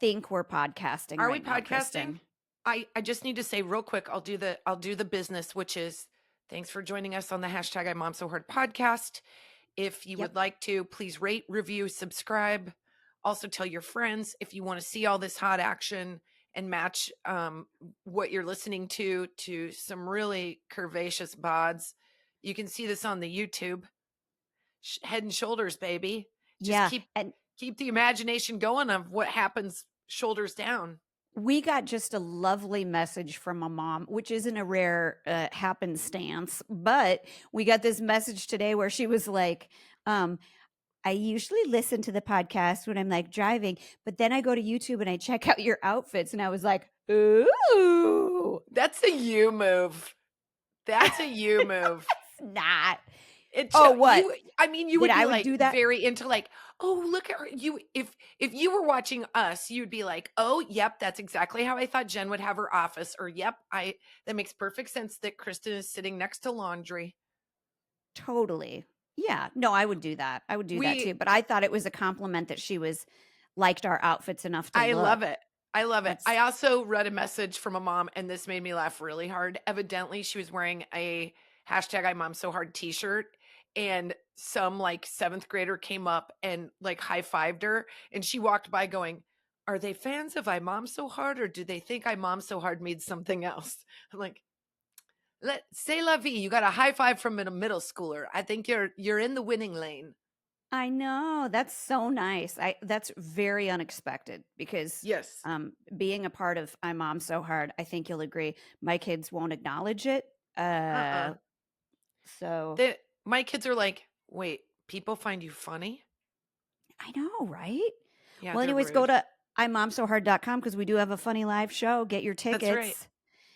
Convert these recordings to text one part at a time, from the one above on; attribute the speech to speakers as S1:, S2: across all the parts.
S1: think we're podcasting
S2: Are
S1: right
S2: we
S1: now,
S2: podcasting?
S1: Kristen.
S2: I just need to say real quick, I'll do the business, which is thanks for joining us on the hashtag IMOMSOHARD podcast. If you would like to, please rate, review, subscribe. Also tell your friends if you want to see all this hot action and match what you're listening to some really curvaceous bods. You can see this on the YouTube. Head and shoulders, baby. Just keep the imagination going of what happens shoulders down.
S1: We got just a lovely message from a mom, which isn't a rare happenstance, but we got this message today where she was like, I usually listen to the podcast when I'm like driving, but then I go to YouTube and I check out your outfits. And I was like, ooh.
S2: That's a you move. That's a you move.
S1: It's not.
S2: What? You would be
S1: I
S2: like
S1: do that?
S2: very into like, oh, look at her. If you were watching us, you'd be like, oh, yep, that's exactly how I thought Jen would have her office. Or yep, that makes perfect sense that Kristin is sitting next to laundry.
S1: Totally. Yeah. No, I would do that. I would do that too. But I thought it was a compliment that she liked our outfits enough to look.
S2: I love it. I love it. I also read a message from a mom, and this made me laugh really hard. Evidently, she was wearing a hashtag IMOMSOHARD t-shirt, and some like 7th grader came up and like high-fived her, and she walked by going, are they fans of IMOMSOHARD, or do they think IMOMSOHARD means something else? I'm like, c'est la vie. You got a high five from a middle schooler. I think you're in the winning lane.
S1: I know. That's so nice. That's very unexpected because
S2: yes,
S1: being a part of IMOMSOHARD, I think you'll agree, my kids won't acknowledge it. So
S2: my kids are like, wait, people find you funny?
S1: I know, right?
S2: Yeah.
S1: Well, anyways, go to imomsohard.com because we do have a funny live show. Get your tickets.
S2: That's right.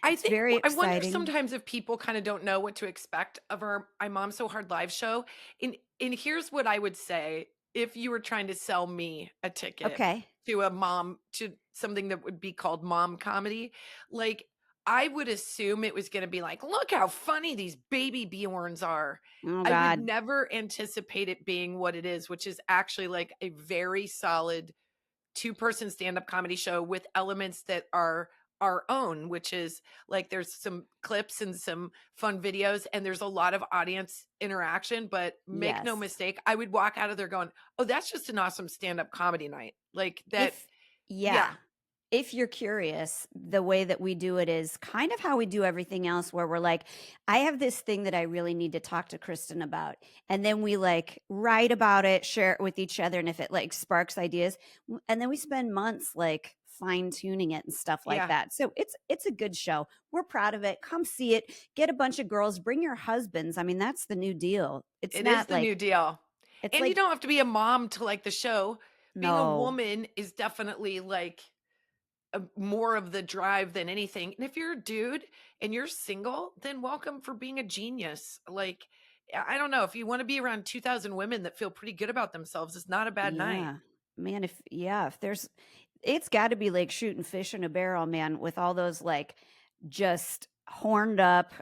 S2: I wonder sometimes if people kind of don't know what to expect of our IMOMSOHARD live show. And here's what I would say if you were trying to sell me a ticket to something that would be called mom comedy. Like, I would assume it was going to be like, look how funny these baby Bjorns are.
S1: Oh,
S2: God.
S1: I
S2: would never anticipate it being what it is, which is actually like a very solid 2-person stand-up comedy show with elements that are our own, which is like there's some clips and some fun videos and there's a lot of audience interaction, but make no mistake, I would walk out of there going, oh, that's just an awesome stand-up comedy night. Like that.
S1: If you're curious, the way that we do it is kind of how we do everything else, where we're like, I have this thing that I really need to talk to Kristin about. And then we like write about it, share it with each other. And if it like sparks ideas, and then we spend months like fine tuning it and stuff like that. So it's a good show. We're proud of it. Come see it. Get a bunch of girls, bring your husbands. I mean, that's the new deal. It is
S2: the new deal. And like, you don't have to be a mom to like the show. Being a woman is definitely like more of the drive than anything. And if you're a dude and you're single, then welcome for being a genius. Like, I don't know, if you want to be around 2,000 women that feel pretty good about themselves, it's not a bad night.
S1: Man, if there's, it's got to be like shooting fish in a barrel, man, with all those like just horned up,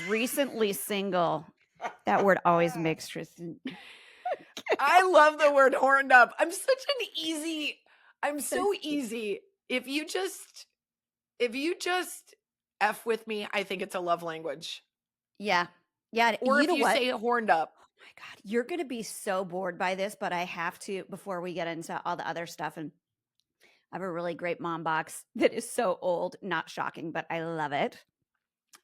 S1: recently single. That word always makes Kristin.
S2: I love the word horned up. I'm so easy. If you just F with me, I think it's a love language.
S1: Yeah.
S2: Or if you say horned up.
S1: Oh my God, you're going to be so bored by this, but I have to, before we get into all the other stuff. And I have a really great mom box that is so old, not shocking, but I love it.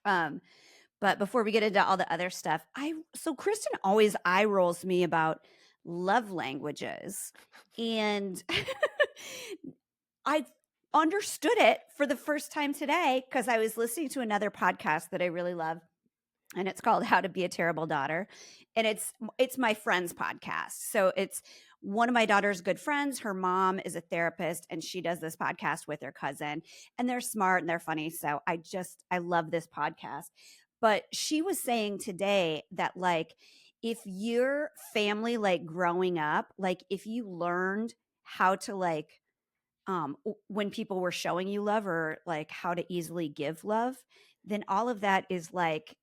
S1: But before we get into all the other stuff, so Kristin always eye rolls me about love languages. And I understood it for the first time today because I was listening to another podcast that I really love, and it's called How to Be a Terrible Daughter. And it's my friend's podcast. So it's one of my daughter's good friends. Her mom is a therapist, and she does this podcast with her cousin, and they're smart and they're funny. So I love this podcast. But she was saying today that like, if your family, like growing up, like if you learned how to like, when people were showing you love or like how to easily give love, then all of that is like,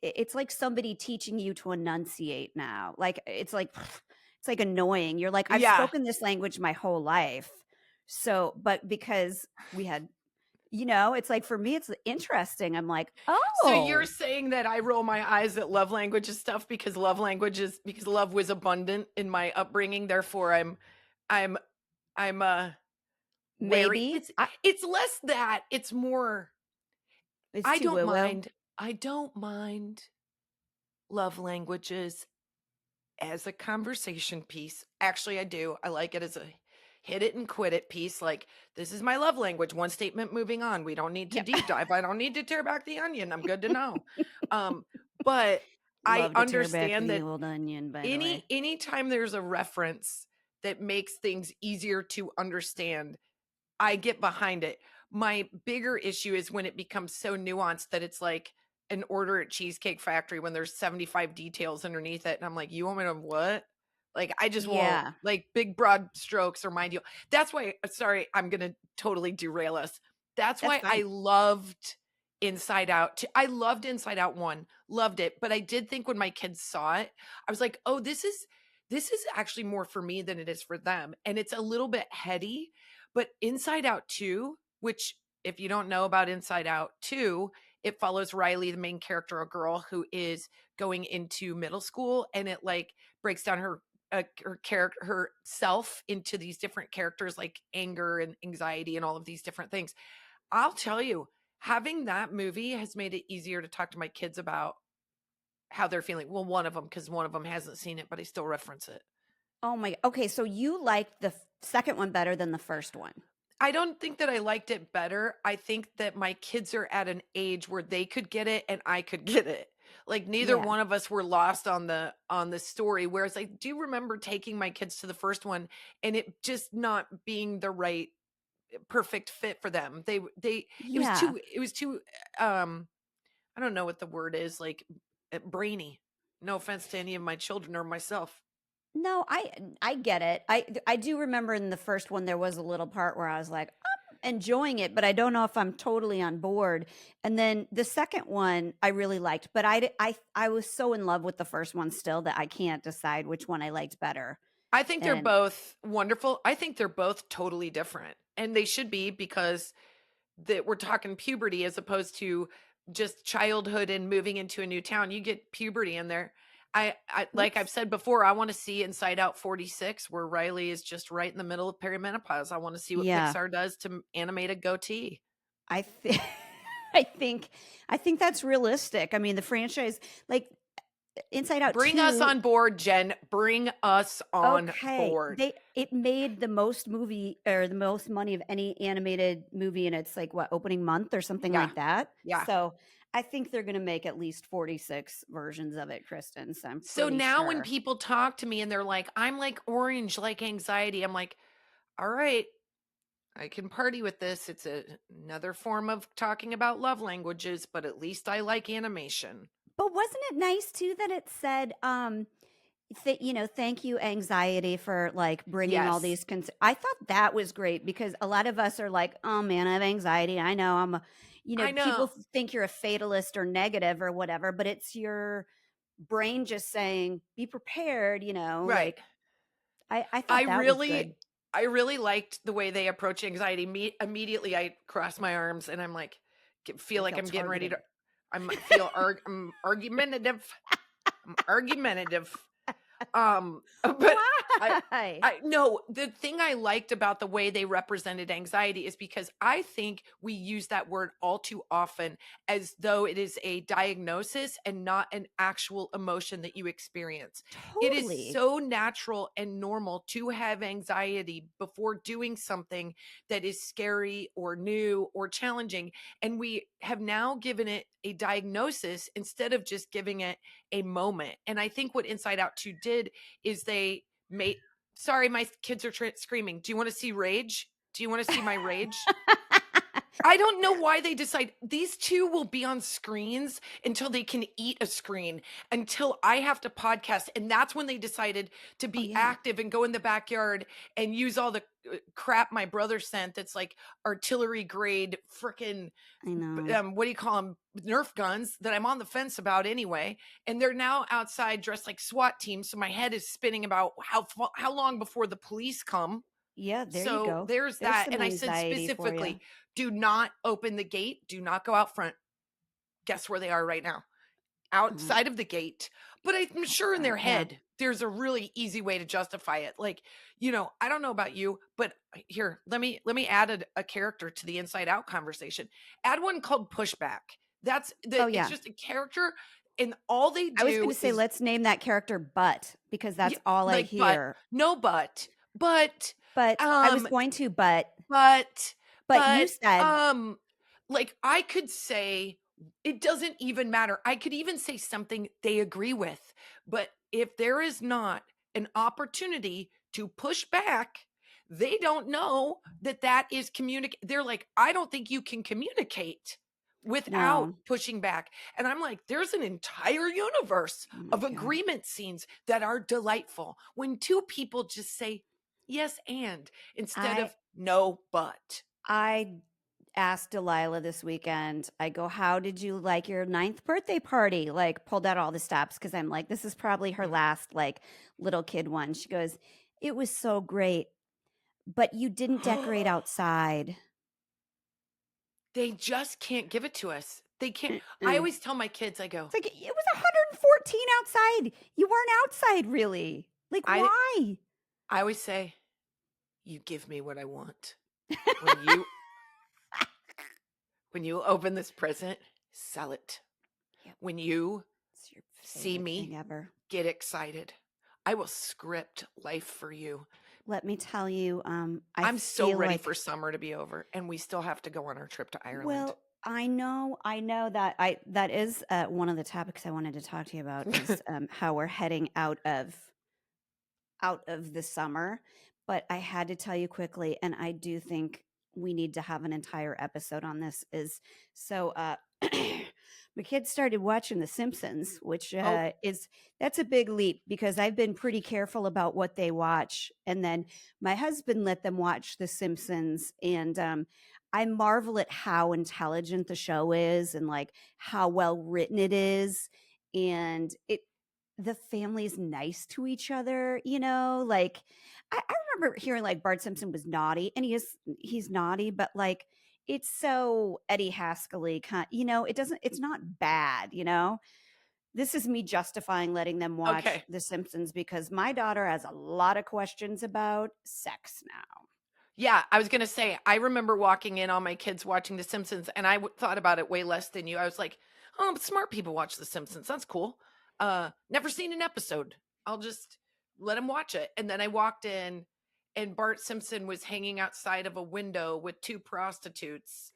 S1: it's like somebody teaching you to enunciate now. Like, it's like annoying. You're like, I've spoken this language my whole life. So, but because we had, it's like for me, it's interesting. I'm like,
S2: So you're
S1: oh,
S2: saying that I roll my eyes at love languages stuff because love was abundant in my upbringing, therefore I'm I'm wary.
S1: maybe
S2: It's less that, it's more
S1: it's
S2: I
S1: too
S2: don't
S1: woo woo.
S2: mind. I don't mind love languages as a conversation piece. Actually, I do. I like it as a hit it and quit it piece. Like, this is my love language. One statement, moving on. We don't need to
S1: Yep.
S2: deep dive. I don't need to tear back the onion. I'm good to know. But I
S1: Love to tear back
S2: understand
S1: the
S2: that
S1: old onion, by the way.
S2: anytime there's a reference that makes things easier to understand, I get behind it. My bigger issue is when it becomes so nuanced that it's like an order at Cheesecake Factory when there's 75 details underneath it. And I'm like, you want me to what? Like, I just want
S1: Yeah,
S2: like big broad strokes or mind you. That's why, sorry, I'm going to totally derail us. That's
S1: that's
S2: why I
S1: fine.
S2: loved Inside Out. I loved Inside Out 1, loved it. But I did think when my kids saw it, I was like, oh, this is actually more for me than it is for them. And it's a little bit heady, but Inside Out 2, which if you don't know about Inside Out 2, it follows Riley, the main character, a girl who is going into middle school, and it like breaks down her character herself into these different characters like anger and anxiety and all of these different things. I'll tell you, having that movie has made it easier to talk to my kids about how they're feeling. Well, one of them, because one of them hasn't seen it, but I still reference it.
S1: Oh my. Okay, so you liked the second one better than the first one.
S2: I don't think that I liked it better. I think that my kids are at an age where they could get it and I could get it. Like neither
S1: Yeah.
S2: one of us were lost on the story. Whereas I do remember taking my kids to the first one and it just not being the right perfect fit for them. They
S1: Yeah.
S2: it was too I don't know what the word is, like brainy. No offense to any of my children or myself.
S1: No, I get it. I do remember in the first one there was a little part where I was like, I'm enjoying it, but I don't know if I'm totally on board. And then the second one I really liked, but I was so in love with the first one still that I can't decide which one I liked better.
S2: I think they're
S1: And
S2: both wonderful. I think they're both totally different. And they should be because that we're talking puberty as opposed to just childhood and moving into a new town. You get puberty in there. I like I've
S1: oops.
S2: said before, I want to see Inside Out 46 where Riley is just right in the middle of perimenopause. I want to see what
S1: Yeah.
S2: Pixar does to animate a goatee.
S1: I think I think I think that's realistic. I mean, the franchise like Inside Out
S2: Bring us
S1: 2.
S2: on board, Jen. Bring us on
S1: Okay.
S2: board.
S1: It made the most movie or the most money of any animated movie in its like what opening month or something
S2: Yeah.
S1: like that.
S2: Yeah.
S1: So I think they're gonna make at least 46 versions of it, Kristen. So I'm
S2: So
S1: pretty
S2: now when
S1: sure.
S2: people talk to me and they're like, I'm like orange, like anxiety, I'm like, all right, I can party with this. It's another form of talking about love languages, but at least I like animation.
S1: But wasn't it nice too that it said thank you anxiety for like bringing all
S2: Yes,
S1: these I thought that was great because a lot of us are like, "Oh man, I have anxiety. I know
S2: I
S1: people
S2: know.
S1: think you're a fatalist or negative or whatever, but it's your brain just saying, "Be prepared,"
S2: Right.
S1: like I
S2: I
S1: thought that was
S2: really,
S1: good.
S2: I really liked the way they approach anxiety. Immediately, I cross my arms and I'm like, feel
S1: I
S2: like
S1: felt
S2: I'm getting ready to.
S1: targeted.
S2: I'm argumentative. I'm argumentative. But I
S1: Why?
S2: I no, the thing I liked about the way they represented anxiety is because I think we use that word all too often as though it is a diagnosis and not an actual emotion that you experience. It is
S1: Totally.
S2: so natural and normal to have anxiety before doing something that is scary or new or challenging. And we have now given it a diagnosis instead of just giving it a moment. And I think what Inside Out 2 did is they made sorry, my kids are screaming. Do you want to see rage? Do you want to see my rage? I don't know why they decide these two will be on screens until they can eat a screen, until I have to podcast. And that's when they decided to
S1: Oh
S2: be
S1: yeah,
S2: active and go in the backyard and use all the crap my brother sent that's like artillery grade freaking,
S1: I know.
S2: what do you call them? Nerf guns that I'm on the fence about anyway. And they're now outside dressed like SWAT teams. So my head is spinning about how long before the police come.
S1: Yeah, there you
S2: So
S1: go.
S2: there's
S1: There's
S2: that.
S1: some
S2: And I said
S1: anxiety for you.
S2: specifically, do not open the gate. Do not go out front. Guess where they are right now?
S1: Mm,
S2: Outside of the gate. But I'm sure in
S1: outside.
S2: their
S1: Yeah.
S2: head, there's a really easy way to justify it. Like, I don't know about you, but here, let me add a character to the inside out conversation. Add one called pushback.
S1: Oh,
S2: It's
S1: yeah.
S2: just a character, and all they
S1: I was
S2: do
S1: gonna say,
S2: is
S1: let's name that character Butt, because
S2: yeah,
S1: that's all I
S2: like but,
S1: hear.
S2: no but,
S1: But I was
S2: um,
S1: going to, but
S2: but,
S1: you
S2: but,
S1: said
S2: like I could say it doesn't even matter. I could even say something they agree with. But if there is not an opportunity to push back, they don't know that that is communicate. They're like, I don't think you can communicate without
S1: no.
S2: pushing back. And I'm like, there's an entire universe
S1: Oh my
S2: of
S1: god.
S2: agreement scenes that are delightful when two people just say yes and instead
S1: I
S2: of no but.
S1: I asked Delilah this weekend. I go, "How did you like your ninth birthday party?" Like, pulled out all the stops because I'm like, this is probably her last like little kid one. She goes, "It was so great, but you didn't decorate outside."
S2: They just can't give it to us. They can't. I
S1: Mm-mm.
S2: always tell my kids, I go,
S1: It's like it was 114 outside. You weren't outside really. Like,
S2: I
S1: why?
S2: I always say, you give me what I want. When you when you open this present, sell it.
S1: Yep,
S2: When you
S1: it's your
S2: see
S1: favorite thing
S2: me,
S1: ever.
S2: get excited. I will script life for you.
S1: Let me tell you, I
S2: I'm so
S1: feel
S2: ready for
S1: like,
S2: summer to be over, and we still have to go on our trip to Ireland.
S1: well, I know that that is one of the topics I wanted to talk to you about is how we're heading out of the summer, but I had to tell you quickly, and I do think we need to have an entire episode on this. Is so my kids started watching The Simpsons, which
S2: Oh,
S1: is that's a big leap because I've been pretty careful about what they watch, and then my husband let them watch The Simpsons, and I marvel at how intelligent the show is, and like how well written it is, and it the family's nice to each other, like I remember hearing like Bart Simpson was naughty, and he's naughty, but like it's so Eddie Haskell-y it's not bad. This is me justifying letting them watch
S2: okay.
S1: The Simpsons because my daughter has a lot of questions about sex now.
S2: Yeah, I was gonna say, I remember walking in on my kids watching The Simpsons, and thought about it way less than you. I was like, "Oh, smart people watch The Simpsons. That's cool. Never seen an episode. I'll just let them watch it." And then I walked in, and Bart Simpson was hanging outside of a window with two prostitutes,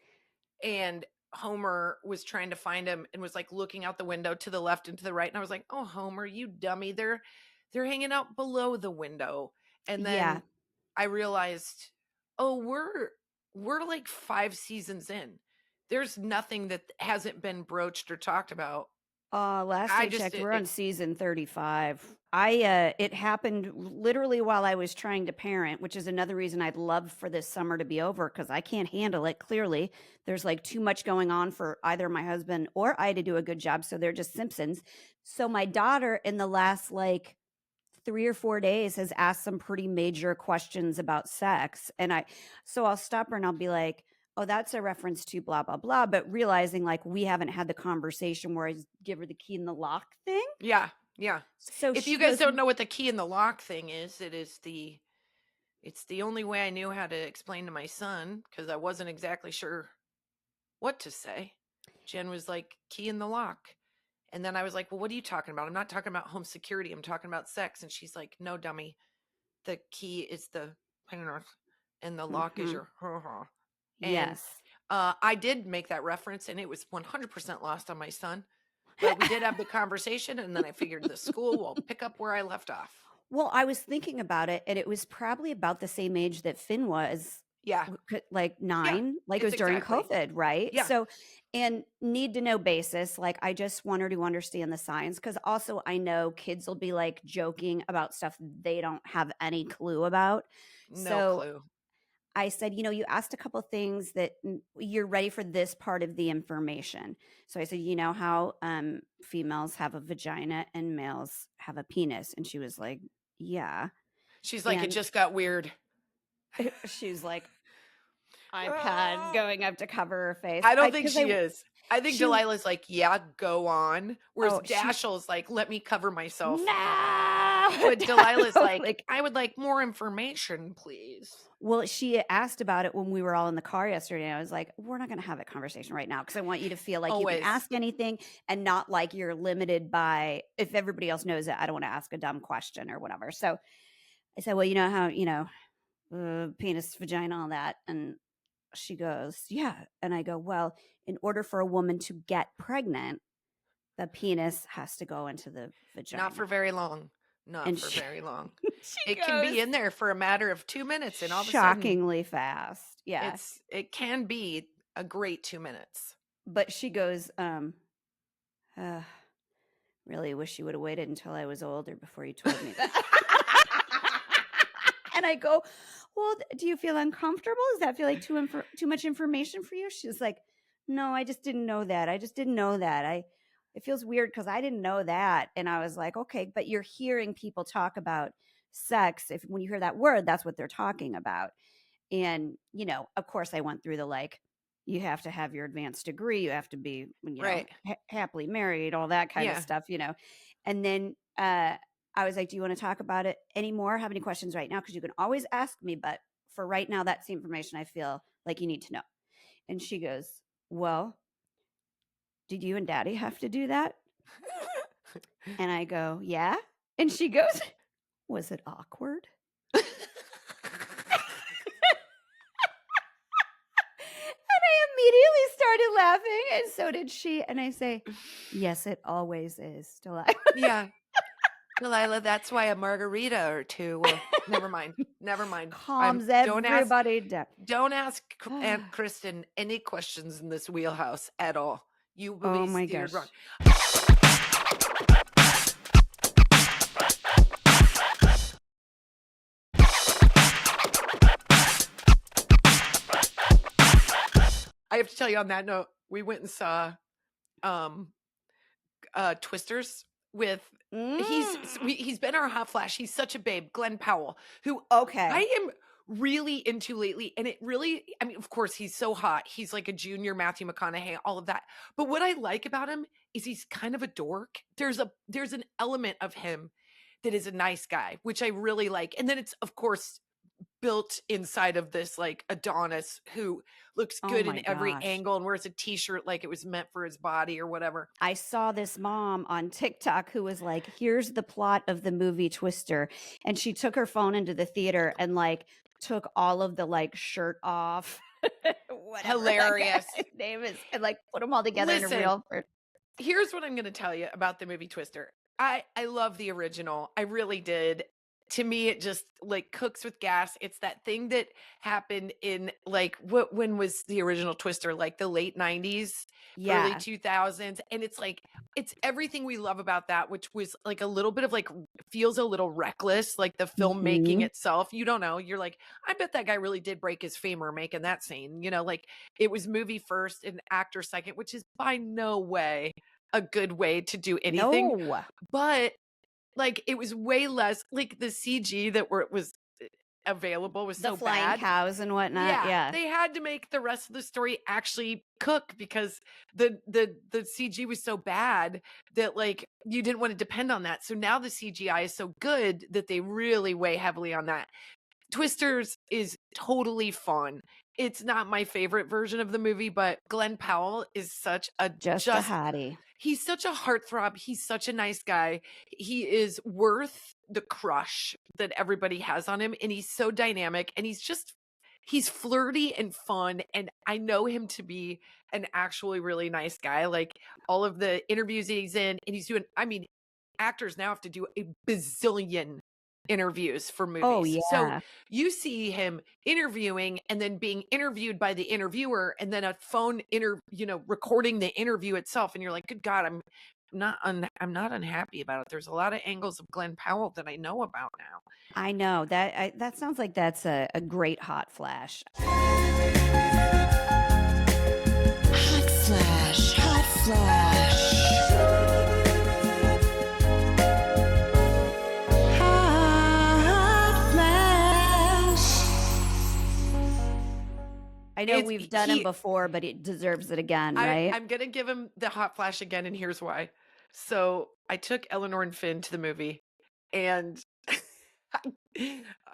S2: and Homer was trying to find him and was like looking out the window to the left and to the right. And I was like, "Oh, Homer, you dummy! They're hanging out below the window." And
S1: Yeah.
S2: then I realized, oh, we're like 5 seasons in. There's nothing that hasn't been broached or talked about.
S1: Last
S2: I
S1: I
S2: just
S1: checked, we're on season 35. It happened literally while I was trying to parent, which is another reason I'd love for this summer to be over because I can't handle it. Clearly, there's like too much going on for either my husband or I to do a good job. So they're just Simpsons. So my daughter, in the last like 3 or 4 days, has asked some pretty major questions about sex. So I'll stop her and I'll be like, oh, that's a reference to blah, blah, blah. But realizing like we haven't had the conversation where I give her the key in the lock thing.
S2: yeah, yeah.
S1: So
S2: If you
S1: she
S2: guys
S1: goes,
S2: don't know what the key in the lock thing is, it's the only way I knew how to explain to my son because I wasn't exactly sure what to say. Jen was like, key in the lock. And then I was like, well, what are you talking about? I'm not talking about home security. I'm talking about sex. And she's like, no, dummy. The key is the and the lock is
S1: mm-hmm,
S2: your and
S1: yes.
S2: I did make that reference and it was 100% lost on my son. But we did have the conversation and then I figured the school will pick up where I left off.
S1: Well, I was thinking about it, and it was probably about the same age that Finn was,
S2: Yeah.
S1: like
S2: Yeah.
S1: 9, like it
S2: It's
S1: was during
S2: exactly.
S1: COVID, right?
S2: Yeah.
S1: So, and need to know basis, like I just want her to understand the science because also I know kids will be like joking about stuff they don't have any clue about.
S2: No
S1: So
S2: clue.
S1: I said, you asked a couple things that you're ready for this part of the information. So I said, you know how females have a vagina and males have a penis? And she was like, yeah.
S2: She's like, it
S1: And
S2: just got weird.
S1: She was like, iPad going up to cover her face.
S2: I don't think she is. I think Delilah's like, yeah, go on. Whereas Dashiell's like, let me cover myself.
S1: No.
S2: But Delilah's like, I would like more information, please.
S1: Well, she asked about it when we were all in the car yesterday. And I was like, we're not going to have a conversation right now because I want you to feel like you can ask anything and not like you're limited by, if everybody else knows it, I don't want to ask a dumb question or whatever. So I said, well, you know how, penis, vagina, all that. And she goes, yeah. And I go, well, in order for a woman to get pregnant, the penis has to go into the vagina.
S2: Not for very long. Very long. It can be in there for a matter of 2 minutes and all of a sudden.
S1: Shockingly fast. Yeah.
S2: It can be a great 2 minutes.
S1: But she goes, really wish you would have waited until I was older before you told me that. And I go, well, do you feel uncomfortable? Does that feel like too much information for you? She's like, no, I just didn't know that. It feels weird because I didn't know that. And I was like, okay, but you're hearing people talk about sex. When you hear that word, that's what they're talking about. And, of course I went through the, you have to have your advanced degree. You have to be, happily married, all that kind of stuff, And then, I was like, do you want to talk about it anymore? Have any questions right now? Because you can always ask me, but for right now, that's the information I feel like you need to know. And she goes, well, did you and Daddy have to do that? And I go, yeah. And she goes, was it awkward? And I immediately started laughing, and so did she. And I say, yes, it always is, Delilah.
S2: Yeah. Delilah, that's why a margarita or two. Well, never mind.
S1: Calms everybody down.
S2: Don't ask Aunt Kristin any questions in this wheelhouse at all. You will be steered wrong. I have to tell you on that note, we went and saw Twisters with he's been our hot flash. He's such a babe, Glenn Powell, who I am really into lately. And it really, I mean, of course, he's so hot. He's like a junior Matthew McConaughey, all of that. But what I like about him is he's kind of a dork. There's an element of him that is a nice guy, which I really like. And then it's, of course, built inside of this like Adonis who looks good in every angle and wears a t-shirt like it was meant for his body or whatever.
S1: I saw this mom on TikTok who was like, here's the plot of the movie Twister. And she took her phone into the theater and like took all of the like shirt off.
S2: Hilarious.
S1: Name is, and like put them all together in a reel.
S2: Here's what I'm going to tell you about the movie Twister. I love the original. I really did. To me, it just like cooks with gas. It's that thing that happened in like when was the original Twister? Like the late 90s, early 2000s. And it's like, it's everything we love about that, which was like a little bit of like, feels a little reckless, like the filmmaking itself. You don't know. You're like, I bet that guy really did break his femur making that scene. Like it was movie first and actor second, which is by no way a good way to do anything.
S1: No.
S2: But like it was way less like the CG that was available was so bad. The
S1: flying cows and whatnot. Yeah.
S2: They had to make the rest of the story actually cook because the CG was so bad that like you didn't want to depend on that. So now the CGI is so good that they really weigh heavily on that. Twisters is totally fun. It's not my favorite version of the movie, but Glenn Powell is such a
S1: just a hottie.
S2: He's such a heartthrob. He's such a nice guy. He is worth the crush that everybody has on him. And he's so dynamic and he's flirty and fun. And I know him to be an actually really nice guy. Like all of the interviews that he's in and he's doing, I mean, actors now have to do a bazillion interviews for movies.
S1: Oh, yeah.
S2: So you see him interviewing and then being interviewed by the interviewer and then a phone recording the interview itself. And you're like, good God, I'm not unhappy about it. There's a lot of angles of Glenn Powell that I know about now.
S1: I know that sounds like that's a great hot flash. Hot flash. I know we've done him before, but it deserves it again, right?
S2: I'm gonna give him the hot flash again, and here's why. So I took Eleanor and Finn to the movie, and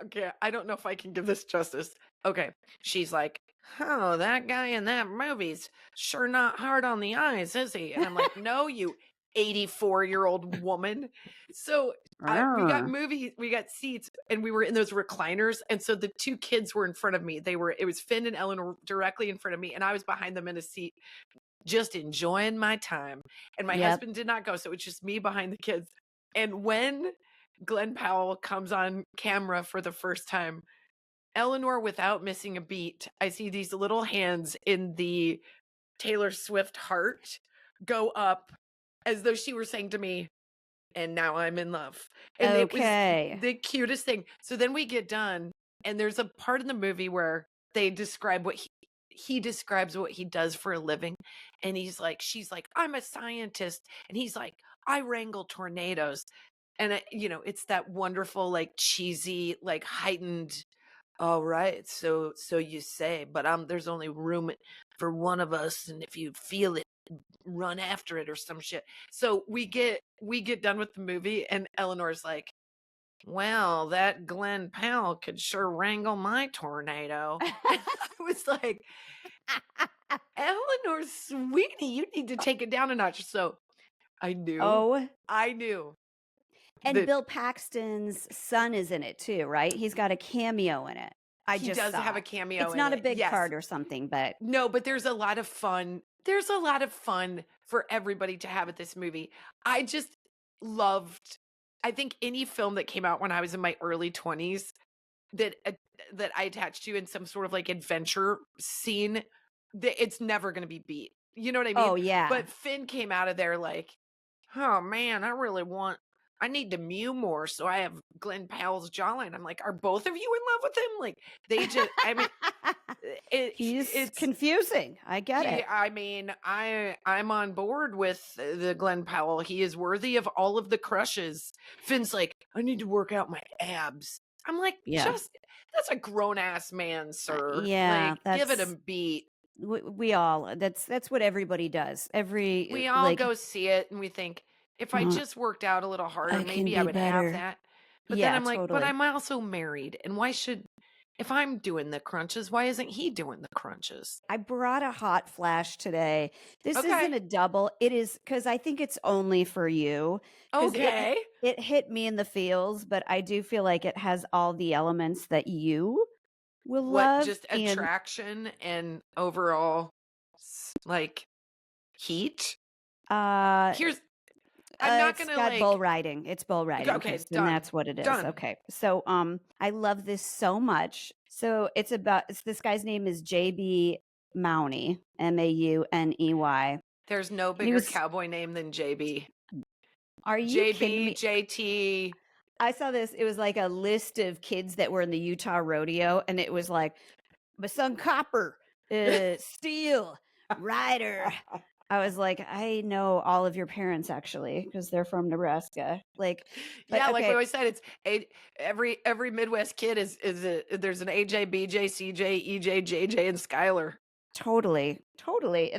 S2: okay, I don't know if I can give this justice. Okay, she's like, "Oh, that guy in that movie's sure not hard on the eyes, is he?" And I'm like, "No, you 84-year-old woman." So we got seats, and we were in those recliners, and so the two kids were in front of me. It was Finn and Eleanor directly in front of me, and I was behind them in a seat, just enjoying my time. And my husband did not go, so it's just me behind the kids. And when Glenn Powell comes on camera for the first time, Eleanor, without missing a beat, I see these little hands in the Taylor Swift heart go up as though she were saying to me, "And now I'm in love." And it was the cutest thing. So then we get done, and there's a part in the movie where they describe what he describes what he does for a living. And she's like, "I'm a scientist." And he's like, "I wrangle tornadoes." And it's that wonderful, like, cheesy, like, heightened, "All right, so you say, but there's only room for one of us, and if you feel it, run after it," or some shit. So we get done with the movie, and Eleanor's like, "Well, that Glenn Powell could sure wrangle my tornado." I was like, "Eleanor, sweetie, you need to take it down a notch." So I knew.
S1: And Bill Paxton's son is in it too, right? He's got a cameo in it.
S2: He does have a cameo in it.
S1: It's not a big part or something, but
S2: no, but there's a lot of fun. There's a lot of fun for everybody to have at this movie. I just loved, I think any film that came out when I was in my early 20s that I attached to in some sort of like adventure scene, it's never going to be beat. You know what I mean?
S1: Oh, yeah.
S2: But Finn came out of there like, "Oh man, I need to mew more so I have Glenn Powell's jawline." I'm like, "Are both of you in love with him?" Like, they just, I mean,
S1: it's confusing. I get it.
S2: I mean, I'm on board with the Glenn Powell. He is worthy of all of the crushes. Finn's like, "I need to work out my abs." I'm like, that's a grown ass man, sir.
S1: Yeah,
S2: like, give it a beat.
S1: We all, that's what everybody does.
S2: We all go see it and we think, if I just worked out a little harder, maybe I would have that. But then I'm like, but I'm also married, and if I'm doing the crunches, why isn't he doing the crunches?
S1: I brought a hot flash today. This isn't a double. It is because I think it's only for you.
S2: Okay.
S1: It hit me in the feels, but I do feel like it has all the elements that you will love.
S2: Just attraction and overall, like, heat? I'm not gonna
S1: got bull riding. It's bull riding.
S2: Okay,
S1: and that's what it is.
S2: Done.
S1: Okay. So I love this so much. So it's this guy's name is JB Mauney, Mauney.
S2: There's no bigger cowboy name than JB.
S1: Are you
S2: JB,
S1: kidding me?
S2: JT.
S1: I saw this. It was like a list of kids that were in the Utah rodeo, and it was like, my son Copper, Steel, Ryder. I was like, I know all of your parents actually because they're from Nebraska. Like,
S2: like we always said, it's every Midwest kid there's an AJ, BJ, CJ, EJ, JJ, and Skylar.
S1: Totally.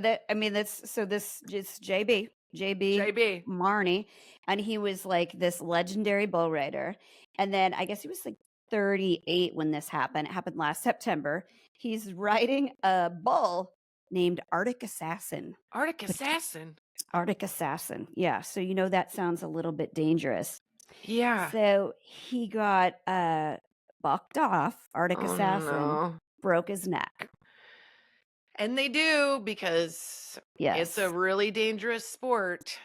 S1: This is JB Marney, and he was like this legendary bull rider. And then I guess he was like 38 when this happened. It happened last September. He's riding a bull named Arctic Assassin.
S2: Arctic Assassin?
S1: Arctic Assassin. Yeah. So, that sounds a little bit dangerous.
S2: Yeah.
S1: So he got bucked off. Arctic Assassin broke his neck.
S2: And they do, because it's a really dangerous sport.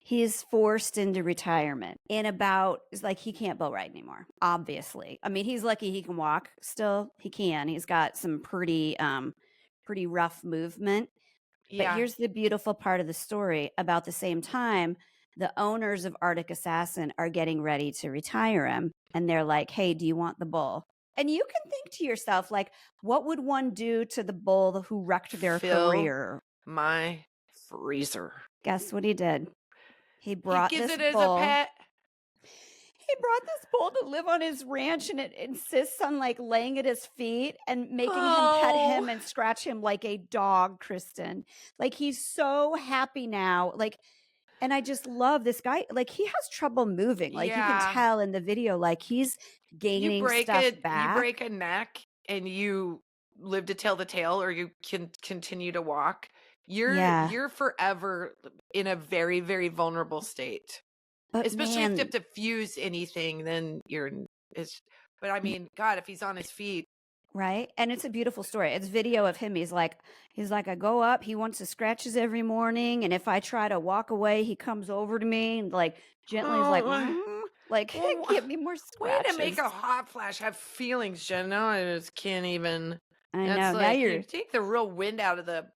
S1: He's forced into retirement it's like he can't bull ride anymore, obviously. I mean, he's lucky he can walk still. He can. He's got some pretty rough movement.
S2: Yeah.
S1: But here's the beautiful part of the story. About the same time, the owners of Arctic Assassin are getting ready to retire him. And they're like, "Hey, do you want the bull?" And you can think to yourself, like, what would one do to the bull who wrecked their career?
S2: My freezer.
S1: Guess what he did? He brought
S2: he gives
S1: this
S2: it
S1: bull.
S2: As a pet.
S1: He brought this bull to live on his ranch, and it insists on, like, laying at his feet and making him pet
S2: Oh,
S1: him and scratch him like a dog, Kristen. Like, he's so happy now, like, and I just love this guy, like, he has trouble moving, like, you can
S2: yeah.
S1: tell in the video, like, he's gaining stuff
S2: You
S1: back.
S2: break a neck and you live to tell the tale, or you can continue to walk.
S1: Yeah,
S2: You're forever in a very, very vulnerable state.
S1: but
S2: Especially if you
S1: man,
S2: have to fuse anything, then it's, but I mean, God, if he's on his feet.
S1: right? And it's a beautiful story. It's video of him. He's like, I go up, he wants to scratches every morning, and if I try to walk away, he comes over to me and like gently is like,
S2: Oh,
S1: like
S2: well,
S1: give me more
S2: way to make
S1: scratches.
S2: a hot flash have feelings, Jen. Now I just can't even.
S1: I
S2: It's
S1: know. Now
S2: like you
S1: you're
S2: take the real wind out of the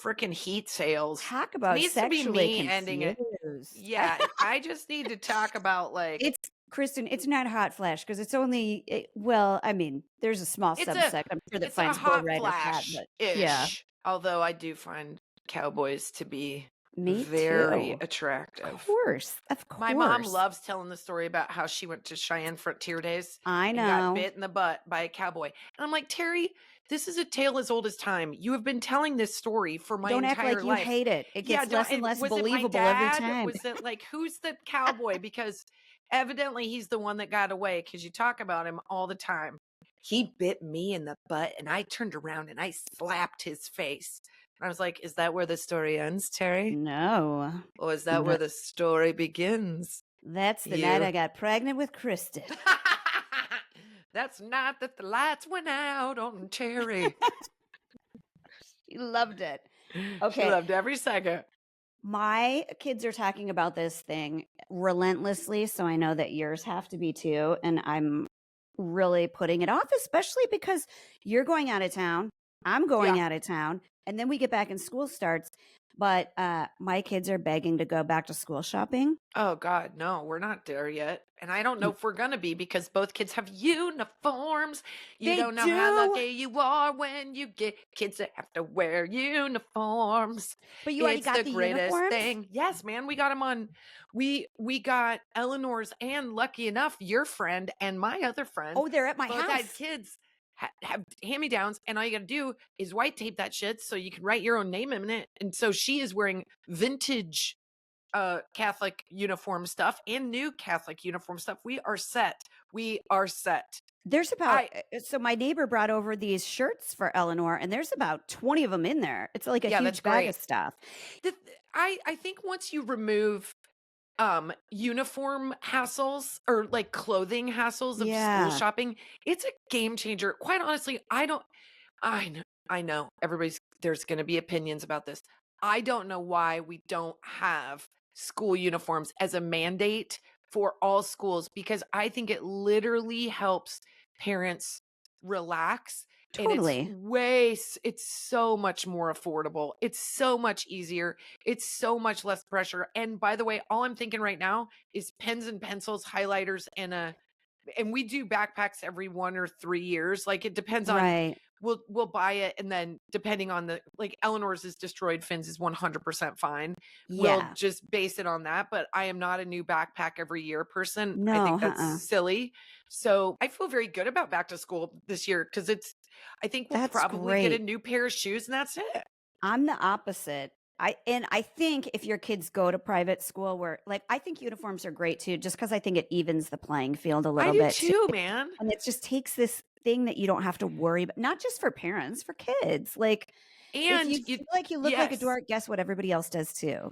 S2: freaking heat sails.
S1: talk
S2: It
S1: about
S2: needs to be
S1: sexually
S2: me ending it.
S1: confused.
S2: Yeah, I just need to talk about like
S1: It's Kristen, it's not hot flash because it's only well, I mean, there's a small
S2: it's a
S1: subset I'm sure that
S2: it's a
S1: finds bull
S2: hot
S1: riders hot,
S2: flash
S1: but yeah,
S2: ish. Although I do find cowboys to be
S1: me
S2: very
S1: too.
S2: attractive.
S1: Of
S2: My mom
S1: course.
S2: loves telling the story about how she went to Cheyenne Frontier Days
S1: I
S2: and got
S1: know.
S2: bit in the butt by a cowboy. And I'm like, Terry, this is a tale as old as time. You have been telling this story for my
S1: Don't act
S2: entire
S1: like you
S2: life.
S1: hate it. It
S2: Yeah,
S1: gets
S2: don't.
S1: less and
S2: And
S1: less
S2: was it my
S1: believable every
S2: dad?
S1: time.
S2: Was it like, who's the cowboy? Because evidently he's the one that got away because you talk about him all the time. He bit me in the butt and I turned around and I slapped his face. And I was like, is that where the story ends, Terry?
S1: No.
S2: Or is that where
S1: Th
S2: the story begins?
S1: That's the night
S2: You.
S1: I got pregnant with Kristen.
S2: That's not that the lights went out on Terry.
S1: She loved it.
S2: She
S1: Okay.
S2: loved every second.
S1: My kids are talking about this thing relentlessly, so I know that yours have to be too, and I'm really putting it off, especially because you're going out of town, I'm
S2: Yeah.
S1: going out of town, and then we get back and school starts, but, my kids are begging to go back to school shopping.
S2: Oh God, no, we're not there yet. And I don't know
S1: Y
S2: if we're gonna be because both kids have uniforms. You
S1: They
S2: don't know how
S1: do,
S2: lucky you are when you get kids that have to wear uniforms.
S1: but you already
S2: It's
S1: got
S2: the
S1: the
S2: greatest
S1: uniforms?
S2: thing. Yes, man, we got them on. We got Eleanor's, and lucky enough, your friend and my other friend
S1: Oh, they're at my
S2: both had
S1: house.
S2: kids have hand-me-downs, and all you gotta do is white tape that shit so you can write your own name in it. And so she is wearing vintage Catholic uniform stuff and new Catholic uniform stuff. We are set. We are set.
S1: There's about
S2: I
S1: so my neighbor brought over these shirts for Eleanor, and there's about 20 of them in there. It's like a
S2: Yeah, that's
S1: huge bag
S2: great.
S1: of stuff.
S2: I think once you remove uniform hassles or like clothing hassles of school
S1: Yeah,
S2: shopping, it's a game changer. Quite honestly, I know there's going to be opinions about this. I don't know why we don't have school uniforms as a mandate for all schools, because I think it literally helps parents relax, and
S1: totally.
S2: it's so much more affordable. It's so much easier. It's so much less pressure. And by the way, all I'm thinking right now is pens and pencils, highlighters, and we do backpacks every 1 or 3 years. Like it depends on,
S1: Right.
S2: we'll buy it, and then depending on the, like Eleanor's is destroyed fins is 100% fine. We'll
S1: Yeah.
S2: just base it on that. But I am not a new backpack every year person. I
S1: No,
S2: think that's
S1: uh-uh.
S2: silly. So I feel very good about back to school this year because I think we'll
S1: That's
S2: probably get a
S1: great.
S2: new pair of shoes and that's it.
S1: I'm the opposite. I think if your kids go to private school where like I think uniforms are great too, just because I think it evens the playing field a
S2: I
S1: little
S2: do
S1: bit too.
S2: too, man.
S1: And it just takes this thing that you don't have to worry about, not just for parents, for kids. Like if
S2: And
S1: you
S2: you,
S1: feel like you look like a
S2: yes.
S1: dork, guess what? Everybody else does too.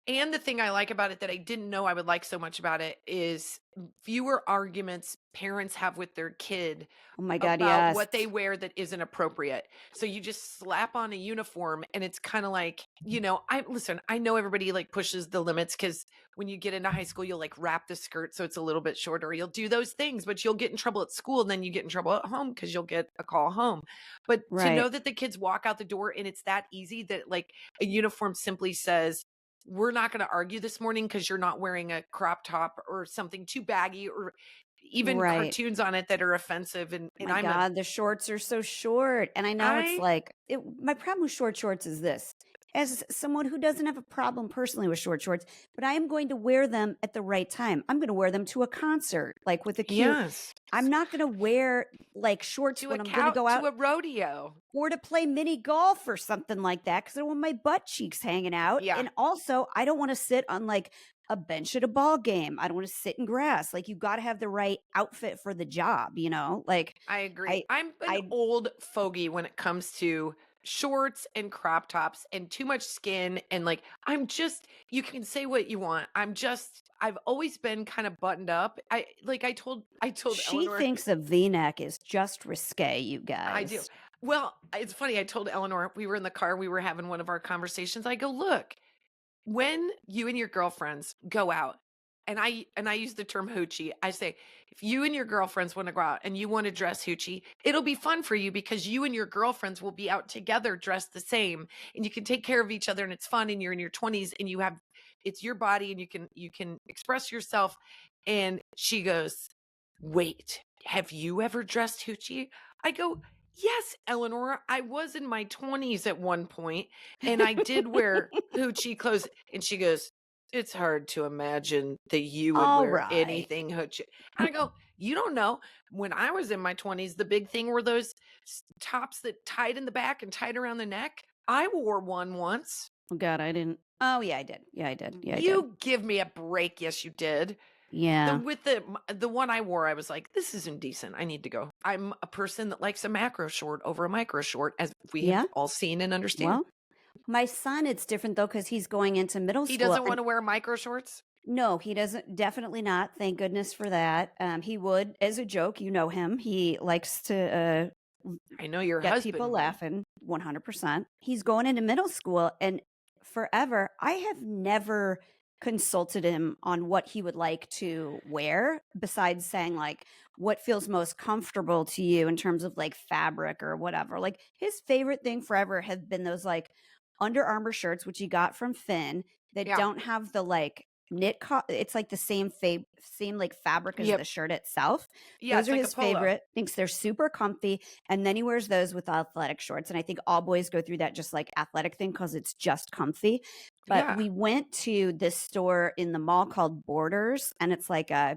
S2: And the thing I like about it that I didn't know I would like so much about it is fewer arguments parents have with their kid
S1: Oh my God,
S2: about
S1: yes.
S2: what they wear that isn't appropriate. So you just slap on a uniform and it's kind of like, I know everybody like pushes the limits because when you get into high school, you'll like wrap the skirt so it's a little bit shorter. You'll do those things, but you'll get in trouble at school and then you get in trouble at home because you'll get a call home. But to
S1: Right.
S2: know that the kids walk out the door and it's that easy that like a uniform simply says, we're not going to argue this morning because you're not wearing a crop top or something too baggy, or even
S1: Right.
S2: cartoons on it that are offensive. And
S1: My
S2: I'm a,
S1: God, the shorts are so short. And I know it's
S2: I,
S1: like my problem with short shorts is this. As someone who doesn't have a problem personally with short shorts, but I am going to wear them at the right time. I'm going to wear them to a concert, like with a cute.
S2: yes,
S1: I'm not going to wear like shorts
S2: to a
S1: when I'm going to
S2: cow,
S1: go out
S2: to a rodeo.
S1: or to play mini golf or something like that because I don't want my butt cheeks hanging out.
S2: Yeah,
S1: And also, I don't want to sit on like a bench at a ball game. I don't want to sit in grass. Like you got to have the right outfit for the job, you know? Like
S2: I agree.
S1: I
S2: I'm an
S1: I
S2: old fogey when it comes to shorts and crop tops and too much skin. And like, I'm just, you can say what you want. I've always been kind of buttoned up. I told
S1: she
S2: Eleanor,
S1: thinks a V-neck is just risque, you
S2: I do.
S1: guys.
S2: Well, it's funny. I told Eleanor, we were in the car, we were having one of our conversations. I go, look, when you and your girlfriends go out, and I use the term hoochie, I say, if you and your girlfriends want to go out and you want to dress hoochie, it'll be fun for you because you and your girlfriends will be out together dressed the same, and you can take care of each other, and it's fun, and you're in your 20s, and it's your body, and you can express yourself. And she goes, wait, have you ever dressed hoochie? I go, yes, Eleanor, I was in my 20s at one point, and I did wear hoochie clothes. And she goes, it's hard to imagine that you would
S1: All
S2: wear
S1: right.
S2: anything hoochie. And I go, you don't know. When I was in my 20s, the big thing were those tops that tied in the back and tied around the neck. I wore one once.
S1: Oh God, I didn't. Oh yeah, I did. Yeah, I did. Yeah, I did.
S2: You give me a break. Yes, you did.
S1: Yeah.
S2: With the one I wore, I was like, this is indecent. I need to go. I'm a person that likes a macro short over a micro short, as we have
S1: Yeah.
S2: all seen and understand.
S1: Well, my son, it's different though because he's going into middle
S2: He
S1: school.
S2: doesn't want to wear micro shorts.
S1: No, he doesn't. Definitely not. Thank goodness for that. He would, as a joke, you know him. He likes to
S2: I know your
S1: get
S2: husband
S1: people
S2: would.
S1: laughing 100%. He's going into middle school, and forever, I have never consulted him on what he would like to wear besides saying, like, what feels most comfortable to you in terms of like fabric or whatever. Like, his favorite thing forever have been those like Under Armour shirts, which he got from Finn, that
S2: Yeah.
S1: don't have the like it's like the same like fabric as the
S2: Yep.
S1: shirt itself.
S2: Yeah,
S1: Those
S2: it's
S1: are
S2: like a
S1: his
S2: polo.
S1: favorite. Thinks they're super comfy, and then he wears those with athletic shorts. And I think all boys go through that just like athletic thing because it's just comfy. But
S2: Yeah.
S1: we went to this store in the mall called Borders, and it's like a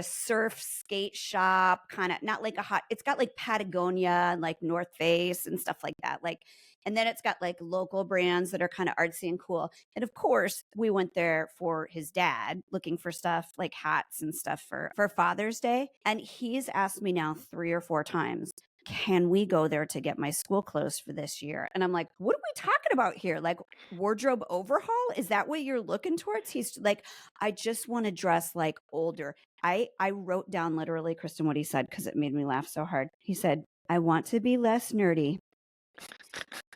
S1: surf skate shop, kind of not like a hot, it's got like Patagonia and like North Face and stuff like that. Like, and then it's got like local brands that are kind of artsy and cool. And of course, we went there for his dad looking for stuff like hats and stuff for Father's Day. And he's asked me now 3 or 4 times, can we go there to get my school clothes for this year? And I'm like, what are we talking about here? Like wardrobe overhaul? Is that what you're looking towards? He's like, I just want to dress like older. I wrote down literally, Kristin, what he said because it made me laugh so hard. He said, I want to be less nerdy.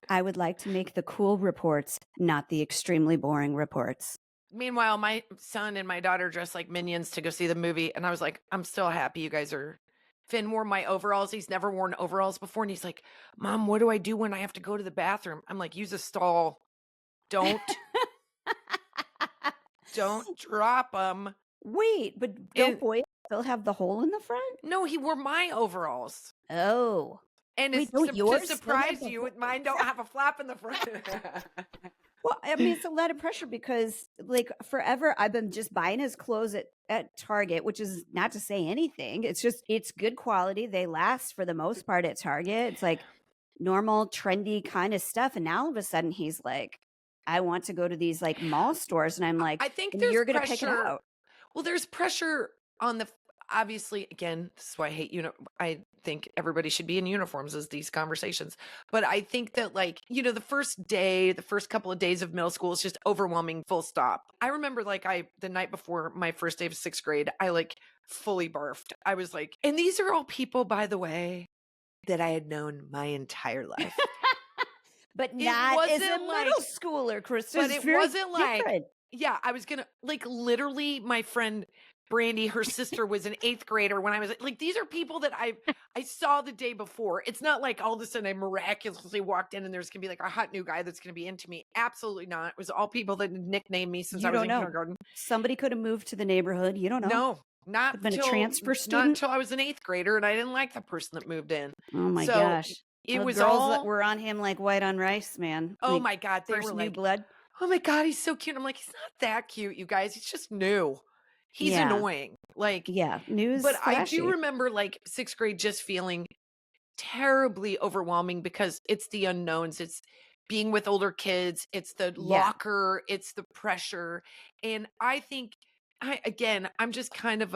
S1: I would like to make the cool reports, not the extremely boring reports.
S2: Meanwhile, my son and my daughter dressed like minions to go see the movie. And I was like, I'm still happy you guys are. Finn wore my overalls. He's never worn overalls before. And he's like, Mom, what do I do when I have to go to the bathroom? I'm like, use a stall. Don't drop them.
S1: Wait, but don't boys still have the hole in the front?
S2: No, he wore my overalls.
S1: Oh.
S2: And
S1: Wait,
S2: to
S1: yours still have
S2: surprise
S1: the
S2: you,
S1: hole?
S2: mine don't have a flap in the front.
S1: Well, I mean, it's a lot of pressure because, like, forever I've been just buying his clothes at Target, which is not to say anything. It's just, it's good quality. They last for the most part at Target. It's like normal, trendy kind of stuff. And now all of a sudden he's like, I want to go to these like mall stores. And I'm like,
S2: I think
S1: and
S2: there's
S1: you're going to
S2: pressure.
S1: pick it out.
S2: Well, there's pressure on obviously, again, this is why I hate I think everybody should be in uniforms as these conversations. But I think that like, the first couple of days of middle school is just overwhelming, full stop. I remember like the night before my first day of 6th grade, I like fully barfed. I was like, and these are all people, by the way, that I had known my entire life.
S1: But not as a
S2: wasn't like-
S1: middle schooler, Kristin.
S2: But
S1: It's
S2: it
S1: very
S2: wasn't like,
S1: different.
S2: yeah, I was gonna like literally my friend Brandy, her sister was an 8th grader when I was like, these are people that I saw the day before. It's not like all of a sudden I miraculously walked in and there's gonna be like a hot new guy that's gonna be into me. Absolutely not. It was all people that nicknamed me since I was in kindergarten.
S1: Somebody could have moved to the neighborhood. You don't know.
S2: No, Not
S1: Could've been a
S2: till
S1: transfer
S2: not
S1: student?
S2: until I was an 8th grader, and I didn't like the person that moved in.
S1: Oh my
S2: So,
S1: gosh.
S2: it
S1: The
S2: was
S1: girls that
S2: all
S1: were on him like white on rice, man.
S2: oh
S1: Like,
S2: my god, they were
S1: first new
S2: like,
S1: blood.
S2: "Oh my god, he's so cute." I'm like, "He's not that cute, you guys. He's just new. He's
S1: Yeah.
S2: annoying." Like,
S1: Yeah.
S2: but
S1: News
S2: I do
S1: flashy.
S2: remember, like, 6th grade just feeling terribly overwhelming because it's the unknowns. It's being with older kids, it's the
S1: Yeah.
S2: locker, it's the pressure. And I think I'm just kind of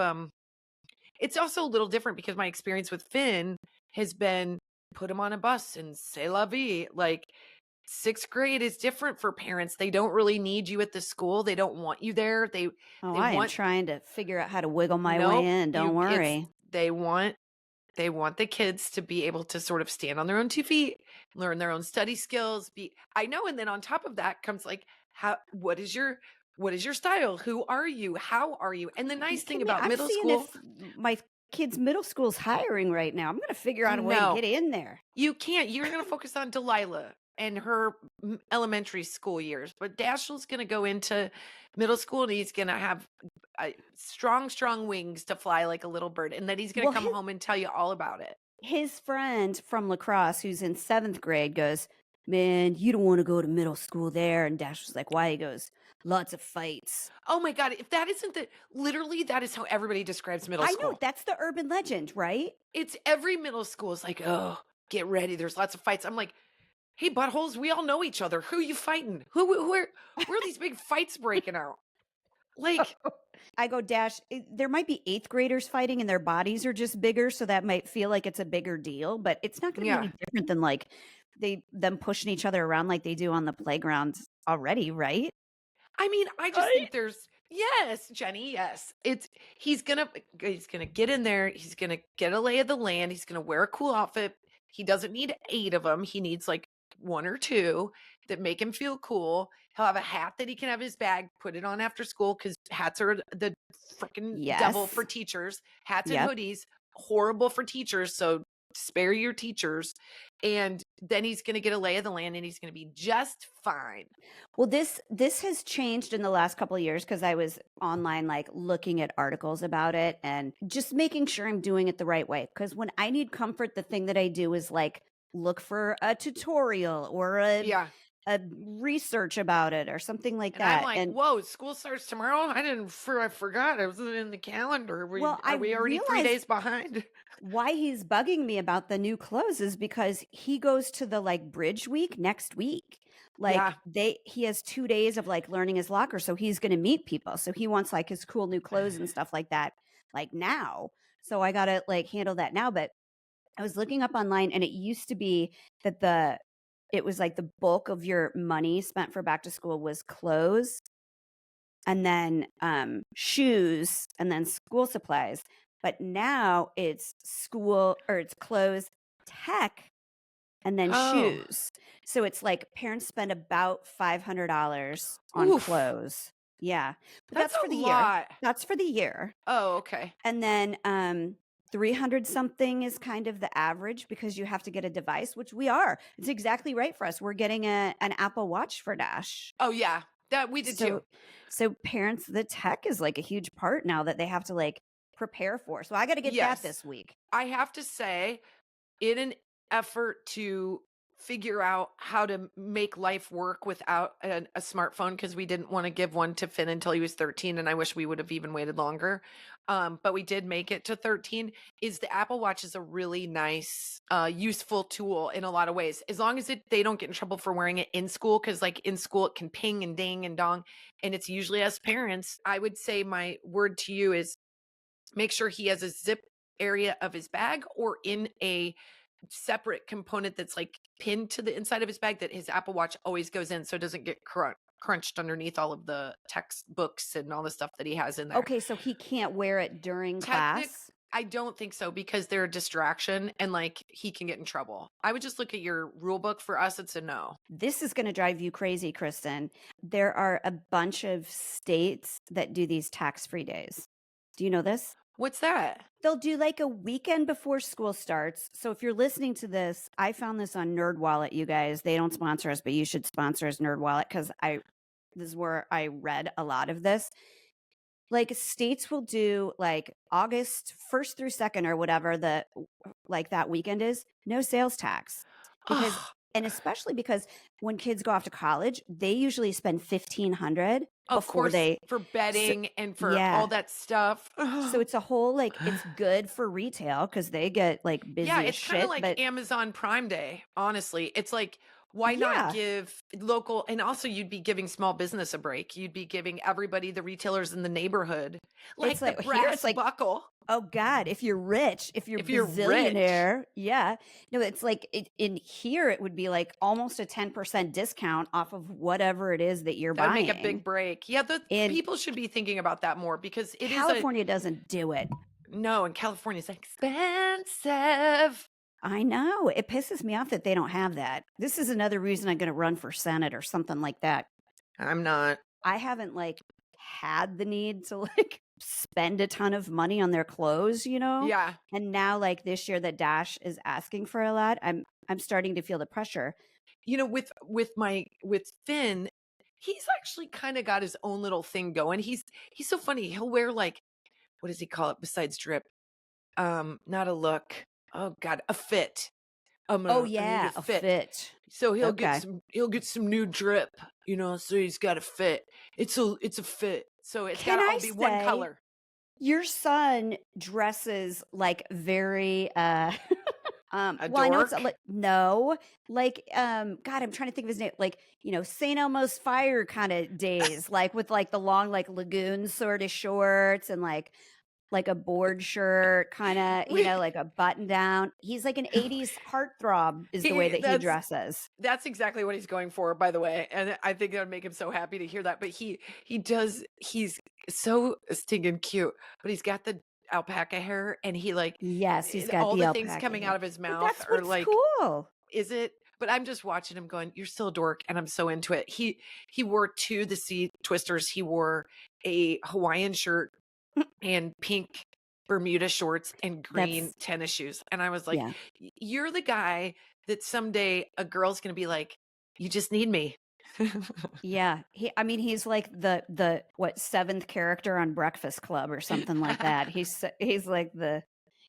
S2: it's also a little different because my experience with Finn has been put him on a bus and say la vie. Like 6th grade is different for parents. They don't really need you at the school. They don't want you there.
S1: Oh,
S2: They
S1: I am
S2: want
S1: trying to figure out how to wiggle my way
S2: nope,
S1: in, don't
S2: you it's
S1: worry.
S2: they want the kids to be able to sort of stand on their own 2 feet, learn their own study skills, be I know, and then on top of that comes like, how what is your style? Who are you? How are you? And the
S1: Are you
S2: nice thing
S1: kidding me?
S2: about
S1: I'm
S2: middle
S1: seeing
S2: school
S1: if my kid's middle school's hiring right now. I'm gonna figure out a way to
S2: no,
S1: get in there.
S2: you can't. You're gonna focus on Delilah and her elementary school years, but Dashiell's gonna go into middle school and he's gonna have strong, strong wings to fly like a little bird, and then he's gonna
S1: Well,
S2: come home and tell you all about it.
S1: his friend from lacrosse, who's in 7th grade, goes, "Man, you don't want to go to middle school there." And Dash was like, "Why?" He goes, "Lots of fights."
S2: Oh my god, if that isn't the literally that is how everybody describes middle
S1: I know,
S2: school.
S1: that's the urban legend, right?
S2: It's every middle school is like, "Oh, get ready. There's lots of fights." I'm like, "Hey, buttholes, we all know each other. Who you fighting? Where are these big fights breaking out?" Like,
S1: I go, "Dash, there might be 8th graders fighting and their bodies are just bigger, so that might feel like it's a bigger deal, but it's not gonna be
S2: yeah.
S1: any different than, like, them pushing each other around like they do on the playground already, right?"
S2: I mean, I just
S1: Right?
S2: think there's yes, Jenny, yes. It's he's gonna get in there, he's gonna get a lay of the land, he's gonna wear a cool outfit. He doesn't need 8 of them. He needs like 1 or 2 that make him feel cool. He'll have a hat that he can have his bag, put it on after school because hats are the freaking devil for
S1: Yes.
S2: teachers. Hats and
S1: Yep.
S2: hoodies, horrible for teachers. So spare your teachers. And then he's gonna get a lay of the land and he's gonna be just fine.
S1: Well, this has changed in the last couple of years because I was online, like, looking at articles about it and just making sure I'm doing it the right way. Because when I need comfort, the thing that I do is, like, look for a tutorial or
S2: Yeah.
S1: a research about it or something like
S2: And I'm
S1: that,
S2: like,
S1: and
S2: "Whoa, school starts tomorrow? I forgot. It wasn't in the calendar.
S1: well, I
S2: Are we already 3
S1: realized
S2: days behind?"
S1: why he's bugging me about the new clothes is because he goes to the, like, bridge week next week.
S2: Yeah.
S1: Like, he has 2 days of, like, learning his locker, so he's gonna meet people, so he wants, like, his cool new clothes and stuff like that, like, now. So I gotta, like, handle that now, but I was looking up online, and it used to be that it was, like, the bulk of your money spent for back to school was clothes, and then, shoes, and then school supplies. But now it's school or it's clothes, tech, and then
S2: Oh.
S1: shoes. So it's like parents spend about $500 on
S2: Oof.
S1: clothes. Yeah. But
S2: That's
S1: that's for
S2: a
S1: the year.
S2: lot.
S1: That's for the year.
S2: Oh, okay.
S1: And then 300 something is kind of the average because you have to get a device, which we are. It's exactly right for us. We're getting an Apple Watch for Dash.
S2: Oh, yeah. That we did too.
S1: So parents, the tech is like a huge part now that they have to like prepare for. So I got to get that
S2: Yes.
S1: this week.
S2: I have to say, in an effort to figure out how to make life work without a smartphone because we didn't want to give one to Finn until he was 13 and I wish we would have even waited longer. But we did make it to 13 is the Apple Watch is a really nice useful tool in a lot of ways as long as they don't get in trouble for wearing it in school because like in school it can ping and ding and dong and it's usually us parents. I would say my word to you is make sure he has a zip area of his bag or in a separate component that's like pinned to the inside of his bag that his Apple Watch always goes in so it doesn't get crunched underneath all of the textbooks and all the stuff that he has in there.
S1: Okay, so he can't wear it during
S2: Technic
S1: class.
S2: I don't think so because they're a distraction and like he can get in trouble. I would just look at your rule book. For us, it's a no.
S1: This is going to drive you crazy, Kristen. There are a bunch of states that do these tax-free days. Do you know this?
S2: What's that?
S1: They'll do like a weekend before school starts. So if you're listening to this, I found this on NerdWallet, you guys. They don't sponsor us, but you should sponsor us, NerdWallet, because this is where I read a lot of this. Like states will do like August 1st through 2nd or whatever like that weekend is, no sales tax. Because
S2: Oh,
S1: and especially because when kids go off to college, they usually spend 1,500
S2: of
S1: before
S2: course,
S1: they
S2: for
S1: so,
S2: bedding and for all
S1: yeah.
S2: that stuff.
S1: So it's a whole like it's good for retail because they get like
S2: Yeah,
S1: busy as
S2: it's kind of
S1: shit.
S2: like
S1: But
S2: Amazon Prime Day, honestly. It's like, why not
S1: yeah,
S2: give local, and also you'd be giving small business a break. You'd be giving everybody, the retailers in the neighborhood,
S1: it's
S2: like the
S1: like here it's
S2: brass
S1: like,
S2: buckle.
S1: oh God, if you're rich, if you're
S2: If you're rich,
S1: bazillionaire, yeah. No, it's like in here it would be like almost a 10% discount off of whatever it is that you're
S2: that would make a big
S1: buying.
S2: break. Yeah, the
S1: And
S2: people should be thinking about that more because it is a
S1: California doesn't do it.
S2: no, and California's expensive.
S1: I know. It pisses me off that they don't have that. This is another reason I'm going to run for Senate or something like that.
S2: I'm not.
S1: I haven't like had the need to like spend a ton of money on their clothes, you know?
S2: Yeah.
S1: And now like this year that Dash is asking for a lot, I'm starting to feel the pressure.
S2: You know, with Finn, he's actually kind of got his own little thing going. He's so funny. He'll wear like, what does he call it besides drip? Not a look. Oh God, a fit.
S1: Oh
S2: I need a
S1: yeah, a
S2: fit.
S1: fit.
S2: So
S1: Okay.
S2: he'll get some new drip, so he's got a fit. It's a fit. So it's
S1: Can
S2: gotta
S1: I
S2: all be one
S1: say
S2: color.
S1: your son dresses like very
S2: A
S1: well, I know it's
S2: dork.
S1: like no, like God, I'm trying to think of his name, like, St. Elmo's Fire kind of days, like with like the long like lagoon sort of shorts and like a board shirt, kind of,
S2: We
S1: like a button down. He's like an 80s heartthrob is the way
S2: he
S1: that he dresses.
S2: that's exactly what he's going for, by the way. And I think that would make him so happy to hear that. But he's so stinking cute. But he's got the alpaca hair and he like
S1: Yes, he's got
S2: all
S1: the
S2: the things
S1: alpaca
S2: coming
S1: hair.
S2: out of his
S1: But
S2: mouth
S1: that's
S2: are
S1: what's
S2: like,
S1: cool.
S2: is it? But I'm just watching him going, you're still a dork, and I'm so into it. He wore to the sea twisters. He wore a Hawaiian shirt and pink Bermuda shorts and green
S1: That's
S2: tennis shoes. And I was like,
S1: yeah.
S2: You're the guy that someday a girl's gonna be like, you just need me.
S1: Yeah, I mean, he's like the what, 7th character on Breakfast Club or something like that. He's like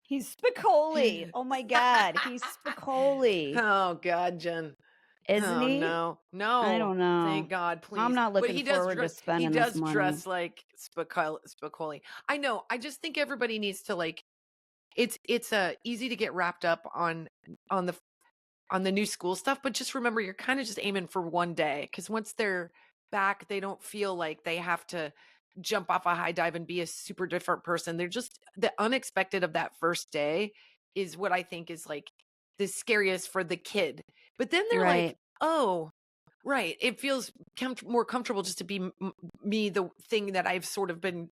S1: he's Spicoli. Oh my God, he's Spicoli,
S2: Oh God, Jen.
S1: isn't
S2: Oh
S1: he?
S2: no,
S1: I
S2: no.
S1: don't know.
S2: Thank God,
S1: I'm
S2: please.
S1: not
S2: But
S1: looking forward to
S2: he
S1: spending this
S2: does
S1: money.
S2: dress like Spicoli. I know. I just think everybody needs to like it's easy to get wrapped up on the on the new school stuff, but just remember you're kind of just aiming for one day because once they're back, they don't feel like they have to jump off a high dive and be a super different person. They're just the unexpected of that first day is what I think is like the scariest for the kid. But then they're like,
S1: Right.
S2: oh, right. It feels more comfortable just to be me, the thing that I've sort of been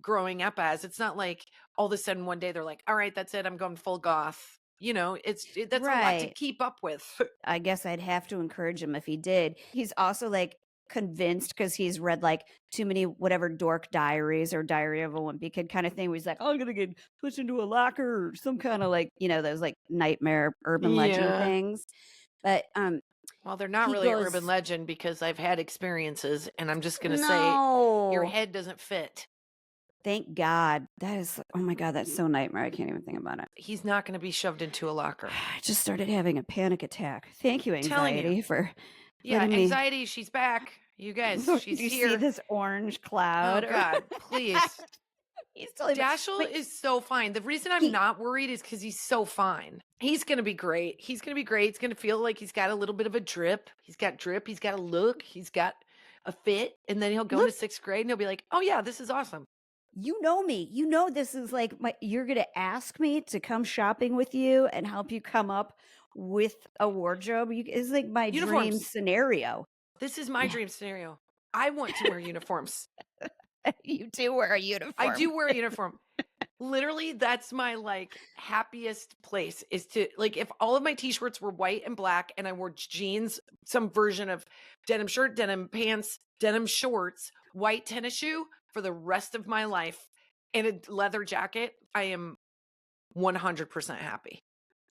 S2: growing up as. It's not like all of a sudden one day they're like, all right, that's it. I'm going full goth. That's a lot to
S1: Right.
S2: keep up with.
S1: I guess I'd have to encourage him if he did. He's also like convinced because he's read like too many whatever dork diaries or diary of a wimpy kid kind of thing where he's like, oh, I'm gonna get pushed into a locker or some kind of like, those like nightmare urban legend
S2: Yeah.
S1: things. But
S2: Well, they're not
S1: he
S2: really urban
S1: goes,
S2: legend because I've had experiences and I'm just going to say your
S1: no.
S2: head doesn't fit.
S1: Thank God. That is, oh my God, that's so nightmare. I can't even think about it.
S2: He's not going to be shoved into a locker.
S1: I just started having a panic attack. Thank you,
S2: Telling you.
S1: anxiety, for
S2: Yeah,
S1: letting me.
S2: anxiety, she's back. You guys,
S1: Do
S2: she's
S1: you see
S2: here.
S1: this orange
S2: Oh
S1: cloud?
S2: God, please.
S1: He's totally fine.
S2: Dashel
S1: But
S2: is so fine. The reason I'm
S1: he,
S2: not worried is because he's so fine. He's going to be great. He's going to be great. He's going to feel like he's got a little bit of a drip. He's got drip. He's got a look. He's got a fit. And then he'll go
S1: look,
S2: into 6th grade and he'll be like, oh, yeah, this is awesome.
S1: you know me. You know this is like you're going to ask me to come shopping with you and help you come up with a wardrobe. It's like my dream
S2: Uniforms.
S1: scenario.
S2: This is my
S1: Yeah.
S2: dream scenario. I want to wear uniforms.
S1: You do wear a uniform.
S2: I do wear a uniform. Literally, that's my like happiest place is to like if all of my t-shirts were white and black and I wore jeans, some version of denim shirt, denim pants, denim shorts, white tennis shoe for the rest of my life and a leather jacket, I am 100% happy.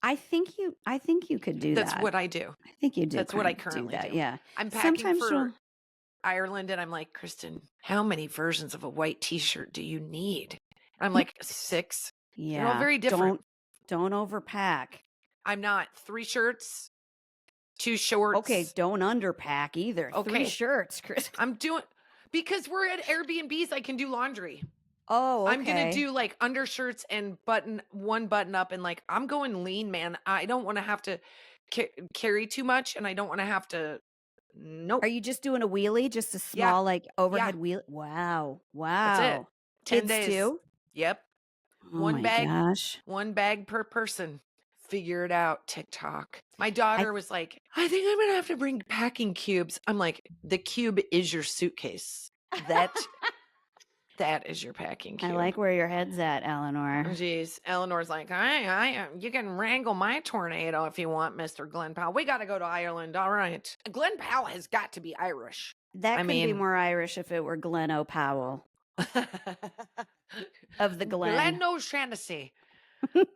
S1: I think you could do
S2: That's
S1: that.
S2: what I do.
S1: I think you do
S2: That's what I
S1: kind of do
S2: currently
S1: that.
S2: do.
S1: Yeah.
S2: I'm packing
S1: Sometimes
S2: for Ireland, and I'm like, Kristin, how many versions of a white t-shirt do you need? And I'm like, 6. They're all
S1: Yeah.
S2: very different.
S1: Don't overpack.
S2: I'm not. 3 shirts, 2 shorts.
S1: Okay, don't underpack either.
S2: Okay.
S1: 3 shirts, Chris.
S2: I'm doing, because we're at Airbnbs, I can do laundry.
S1: Oh, okay.
S2: I'm gonna do like undershirts and one button up, and like I'm going lean, man. I don't want to have to carry too much, and I don't want to have to. Nope.
S1: Are you just doing a wheelie? Just a small like overhead wheelie? Wow.
S2: That's it. 10
S1: Kids
S2: days.
S1: too?
S2: Yep.
S1: Oh
S2: One
S1: my
S2: bag.
S1: gosh.
S2: One bag per person. Figure it out, TikTok. My daughter was like, I think I'm gonna have to bring packing cubes. I'm like, the cube is your suitcase. That is your packing cube.
S1: I like where your head's at, Eleanor.
S2: Jeez. Eleanor's like, you can wrangle my tornado if you want, Mr. Glenn Powell. We got to go to Ireland. All right. Glenn Powell has got to be Irish.
S1: That could be more Irish if it were Glenn O'Powell. Of the Glen.
S2: Glen O'Shaughnessy.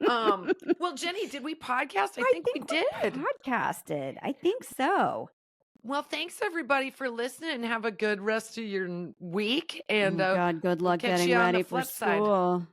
S2: Well, Jenny, did we podcast? I think we did.
S1: Podcasted. I think so.
S2: Well, thanks everybody for listening. Have a good rest of your week. And
S1: God, good luck getting ready for school.